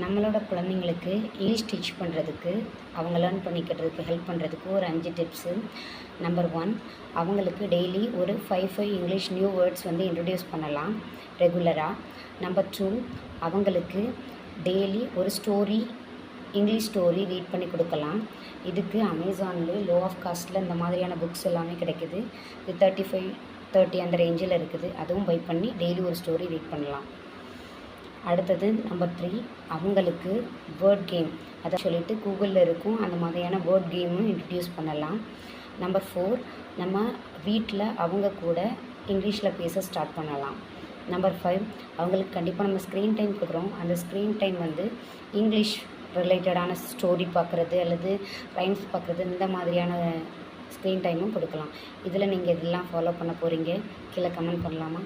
நம்மளோட குழந்தைங்களுக்கு English teach பண்ணுறதுக்கு அவங்க லேர்ன் பண்ணிக்கிறதுக்கு ஹெல்ப் பண்ணுறதுக்கு ஒரு 5 டிப்ஸு. நம்பர் 1, அவங்களுக்கு டெய்லி ஒரு 5 இங்கிலீஷ் நியூ வேர்ட்ஸ் வந்து இன்ட்ரடியூஸ் பண்ணலாம் ரெகுலராக. நம்பர் 2, அவங்களுக்கு டெய்லி ஒரு இங்கிலீஷ் ஸ்டோரி ரீட் பண்ணி கொடுக்கலாம். இதுக்கு அமேசான்லேயே லோ ஆஃப் காஸ்ட்டில் இந்த மாதிரியான புக்ஸ் எல்லாமே கிடைக்குது. இது 35-30 அந்த ரேஞ்சில் இருக்குது. அதுவும் பை பண்ணி டெய்லி ஒரு ஸ்டோரி ரீட் பண்ணலாம். அடுத்தது நம்பர் 3, அவங்களுக்கு வேர்ட் கேம் அதை சொல்லிட்டு கூகுளில் இருக்கும் அந்த மாதிரியான வேர்ட் கேமும் இன்ட்ரடியூஸ் பண்ணலாம். நம்பர் 4, நம்ம வீட்டில் அவங்க கூட இங்கிலீஷில் பேச ஸ்டார்ட் பண்ணலாம். நம்பர் 5, அவங்களுக்கு கண்டிப்பாக நம்ம ஸ்க்ரீன் டைம் கொடுக்குறோம். அந்த ஸ்க்ரீன் டைம் வந்து இங்கிலீஷ் ரிலேட்டடான ஸ்டோரி பார்க்குறது அல்லது ரைம்ஸ் பார்க்குறது இந்த மாதிரியான ஸ்க்ரீன் டைமும் கொடுக்கலாம். இதில் நீங்கள் இதெல்லாம் ஃபாலோ பண்ண போகிறீங்க? கீழே கமெண்ட் பண்ணலாமா?